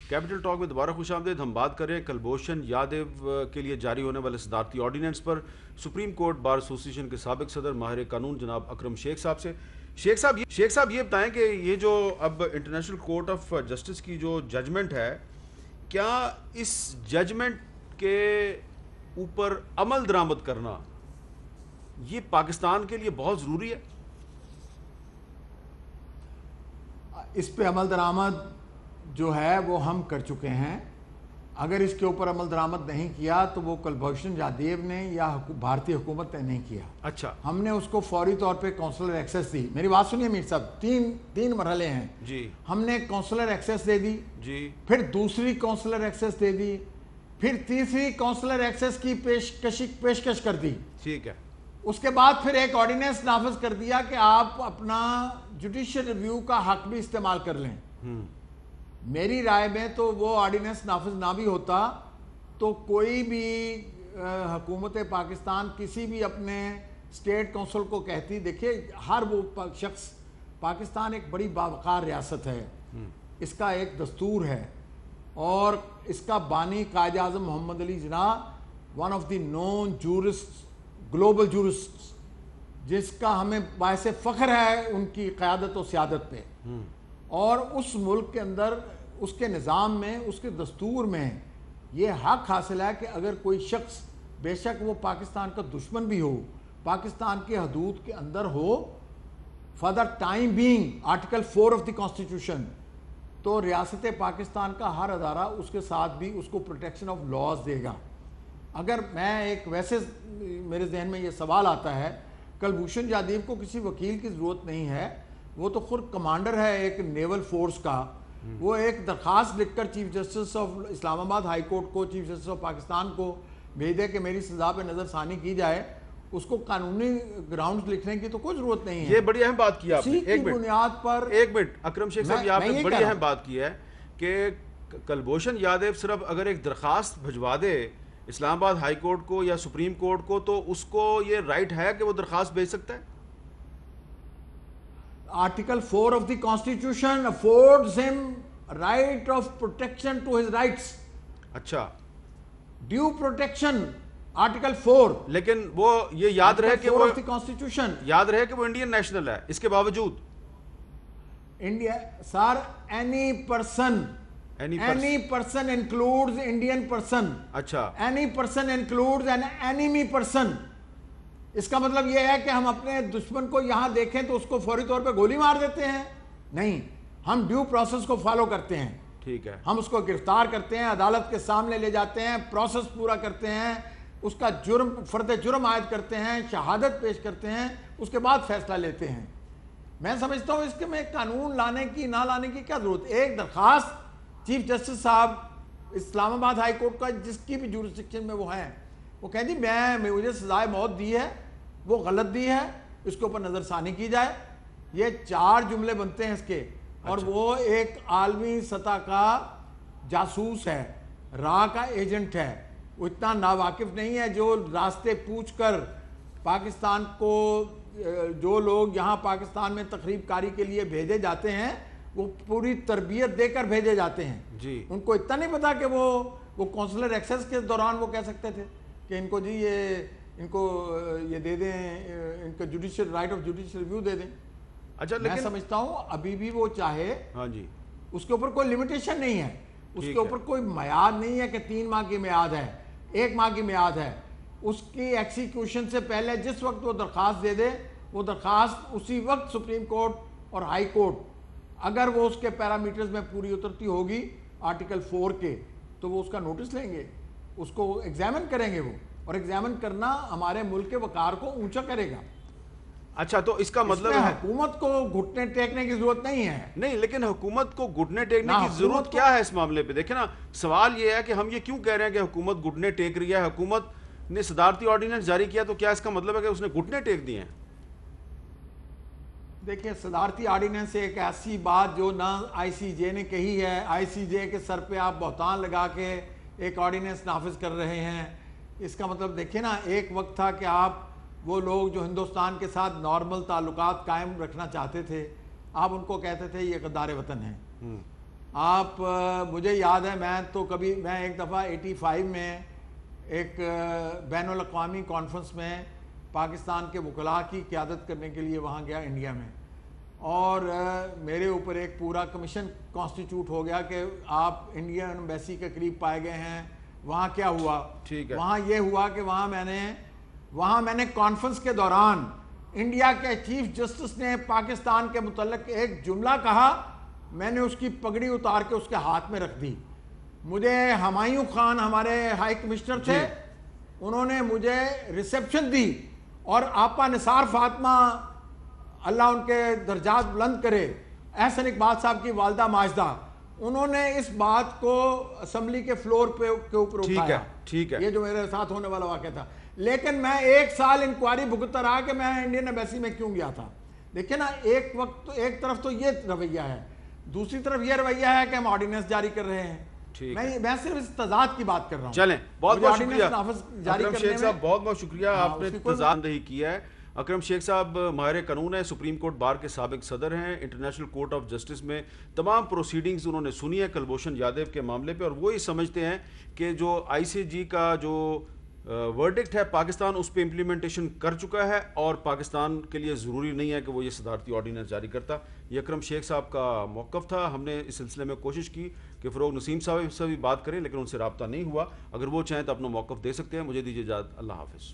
Capital talk میں دوبارہ خوش آمدید. ہم بات کر رہے ہیں کلبھوشن یادیو کے لیے جاری ہونے والے صدارتی آرڈیننس پر. سپریم کورٹ بار ایسوسی ایشن کے سابق صدر ماہر قانون جناب اکرم شیخ صاحب سے. شیخ صاحب یہ بتائیں کہ یہ جو اب انٹرنیشنل کورٹ آف جسٹس کی جو ججمنٹ ہے, کیا اس ججمنٹ کے اوپر عمل درآمد کرنا یہ پاکستان کے لیے بہت ضروری ہے؟ اس پہ عمل درآمد جو ہے وہ ہم کر چکے ہیں. اگر اس کے اوپر عمل درآمد نہیں کیا تو وہ کلبھوشن یادیو نے یا بھارتی حکومت نے نہیں کیا. اچھا, ہم نے اس کو فوری طور پہ کونسلر ایکسیس دی. میری بات سنیے میر صاحب, تین مرحلے ہیں جی. ہم نے کونسلر ایکسیس دے دی جی, پھر دوسری کونسلر ایکسیس دے دی, پھر تیسری کونسلر ایکسیس کی پیشکش کر دی. ٹھیک ہے. اس کے بعد پھر ایک آرڈیننس نافذ کر دیا کہ آپ اپنا جوڈیشل ریویو کا حق بھی استعمال کر لیں. میری رائے میں تو وہ آرڈیننس نافذ نہ بھی ہوتا تو کوئی بھی حکومت پاکستان کسی بھی اپنے اسٹیٹ کونسل کو کہتی, دیکھیے ہر وہ شخص, پاکستان ایک بڑی باوقار ریاست ہے, اس کا ایک دستور ہے اور اس کا بانی Quaid Azam Muhammad Ali Jinnah one of the known jurist, global jurist, جس کا ہمیں باعث فخر ہے ان کی قیادت و سیادت پہ. اور اس ملک کے اندر اس کے نظام میں, اس کے دستور میں یہ حق حاصل ہے کہ اگر کوئی شخص, بے شک وہ پاکستان کا دشمن بھی ہو, پاکستان کی حدود کے اندر ہو, for the time being article 4 of the constitution, تو ریاست پاکستان کا ہر ادارہ اس کے ساتھ بھی اس کو پروٹیکشن آف لاز دے گا. اگر میں ایک ویسے میرے ذہن میں یہ سوال آتا ہے, کلبھوشن یادیو کو کسی وکیل کی ضرورت نہیں ہے, وہ تو خود کمانڈر ہے ایک نیول فورس کا. وہ ایک درخواست لکھ کر چیف جسٹس آف اسلام آباد ہائی کورٹ کو, چیف جسٹس آف پاکستان کو بھیج دے کہ میری سزا پہ نظر ثانی کی جائے. اس کو قانونی گراؤنڈز لکھنے کی تو کوئی ضرورت نہیں ہے. یہ بڑی اہم بات کی آپ نے. ایک بنیاد پر ایک منٹ اکرم شیخ صاحب, یہ آپ نے بڑی اہم بات کی ہے کہ کلبھوشن یادیو صرف اگر ایک درخواست بھجوا دے اسلام آباد ہائی کورٹ کو یا سپریم کورٹ کو تو اس کو یہ رائٹ ہے کہ وہ درخواست بھیج سکتا ہے. Article 4 of the Constitution affords him right of protection to his rights. اچھا, Due protection, Article 4. لیکن وہ یہ یاد رہے کہ وہ of the Constitution. یاد رہے کہ وہ انڈین نیشنل ہے, اس کے باوجود India, sir, any person includes Indian person. اچھا, Any person includes an enemy person. اس کا مطلب یہ ہے کہ ہم اپنے دشمن کو یہاں دیکھیں تو اس کو فوری طور پہ گولی مار دیتے ہیں؟ نہیں, ہم ڈیو پروسیس کو فالو کرتے ہیں. ٹھیک ہے. ہم اس کو گرفتار کرتے ہیں, عدالت کے سامنے لے جاتے ہیں, پروسیس پورا کرتے ہیں, اس کا فرد جرم عائد کرتے ہیں, شہادت پیش کرتے ہیں, اس کے بعد فیصلہ لیتے ہیں. میں سمجھتا ہوں اس کے میں قانون لانے کی نہ لانے کی کیا ضرورت. ایک درخواست چیف جسٹس صاحب اسلام آباد ہائی کورٹ کا, جس کی بھی جورسڈکشن میں وہ ہیں, وہ کہیں جی مجھے سزائے موت دی ہے, وہ غلط دی ہے, اس کے اوپر نظر ثانی کی جائے. یہ 4 جملے بنتے ہیں اس کے. اور وہ ایک عالمی سطح کا جاسوس ہے, راہ کا ایجنٹ ہے, وہ اتنا ناواقف نہیں ہے. جو راستے پوچھ کر پاکستان کو, جو لوگ یہاں پاکستان میں تخریب کاری کے لیے بھیجے جاتے ہیں, وہ پوری تربیت دے کر بھیجے جاتے ہیں. جی, ان کو اتنا نہیں پتا کہ وہ کونسلر ایکسیس کے دوران وہ کہہ سکتے تھے کہ ان کو جی ان کو یہ دے دیں, ان کا judicial right of judicial review دے دیں. اچھا, میں سمجھتا ہوں ابھی بھی وہ چاہے, ہاں جی, اس کے اوپر کوئی لمیٹیشن نہیں ہے, اس کے اوپر کوئی میعاد نہیں ہے کہ 3 ماہ کی میعاد ہے, 1 ماہ کی میعاد ہے. اس کی ایکسیکیوشن سے پہلے جس وقت وہ درخواست دے دے, وہ درخواست اسی وقت سپریم کورٹ اور ہائی کورٹ, اگر وہ اس کے پیرامیٹرز میں پوری اترتی ہوگی آرٹیکل 4 کے, تو وہ اس کا نوٹس لیں گے, اس کو ایگزامن کریں گے وہ, اور ایگزامن کرنا ہمارے ملک کے وقار کو اونچا کرے گا. اچھا, تو اس کا مطلب ہے حکومت کو گھٹنے ٹیکنے کی ضرورت نہیں ہے. نہیں, لیکن حکومت کو گھٹنے ٹیکنے کی ضرورت کیا ہے اس معاملے پہ؟ دیکھیں نا, سوال یہ ہے کہ ہم یہ کیوں کہہ رہے ہیں کہ حکومت گھٹنے ٹیک رہی ہے. حکومت نے صدارتی آرڈیننس جاری کیا تو کیا اس کا مطلب ہے کہ اس نے گھٹنے ٹیک دیے ہیں؟ دیکھیں, صدارتی آرڈیننس ایک ایسی بات جو نہ آئی سی جے نے کہی ہے. آئی سی جے کے سر پہ آپ بہتان لگا کے ایک آرڈیننس نافذ کر رہے ہیں. اس کا مطلب دیکھیں نا, ایک وقت تھا کہ آپ وہ لوگ جو ہندوستان کے ساتھ نارمل تعلقات قائم رکھنا چاہتے تھے, آپ ان کو کہتے تھے یہ غدار وطن ہیں. آپ مجھے یاد ہے میں ایک دفعہ 85 میں ایک بین الاقوامی کانفرنس میں پاکستان کے وکلاء کی قیادت کرنے کے لیے وہاں گیا انڈیا میں، اور میرے اوپر ایک پورا کمیشن کانسٹیٹیوٹ ہو گیا کہ آپ انڈین ایمبیسی کے قریب پائے گئے ہیں۔ وہاں کیا ہوا؟ وہاں یہ ہوا کہ وہاں میں نے کانفرنس کے دوران انڈیا کے چیف جسٹس نے پاکستان کے متعلق ایک جملہ کہا، میں نے اس کی پگڑی اتار کے اس کے ہاتھ میں رکھ دی۔ مجھے ہمایوں خان ہمارے ہائی کمشنر تھے، انہوں نے مجھے ریسیپشن دی، اور آپا نثار فاطمہ اللہ ان کے درجات بلند کرے، احسن اقبال صاحب کی والدہ ماجدہ، انہوں نے اس بات کو اسمبلی کے فلور کے اوپر اٹھایا۔ یہ جو میرے ساتھ ہونے والا واقعہ تھا، لیکن میں 1 سال انکوائری بھگتتا رہا کہ میں انڈین ایمبیسی میں کیوں گیا تھا۔ دیکھیں نا، ایک طرف تو یہ رویہ ہے، دوسری طرف یہ رویہ ہے کہ ہم آرڈیننس جاری کر رہے ہیں۔ میں صرف اس تضاد کی بات کر رہا ہوں۔ چلیں، بہت بہت شکریہ اکرم شیخ صاحب، بہت بہت شکریہ، آپ نے تضاد دہی کیا ہے۔ اکرم شیخ صاحب ماہر قانون ہیں، سپریم کورٹ بار کے سابق صدر ہیں، انٹرنیشنل کورٹ آف جسٹس میں تمام پروسیڈنگز انہوں نے سنی ہے کلبھوشن یادیو کے معاملے پہ، اور وہی سمجھتے ہیں کہ جو آئی سی جی کا جو ورڈکٹ ہے پاکستان اس پہ امپلیمنٹیشن کر چکا ہے، اور پاکستان کے لیے ضروری نہیں ہے کہ وہ یہ صدارتی آرڈیننس جاری کرتا۔ یہ اکرم شیخ صاحب کا موقف تھا۔ ہم نے اس سلسلے میں کوشش کی کہ فروغ نسیم صاحب سے بھی بات کریں، لیکن ان سے رابطہ نہیں ہوا۔ اگر وہ چاہیں تو اپنا موقف دے سکتے ہیں۔ مجھے دیجیے اجازت، اللہ حافظ۔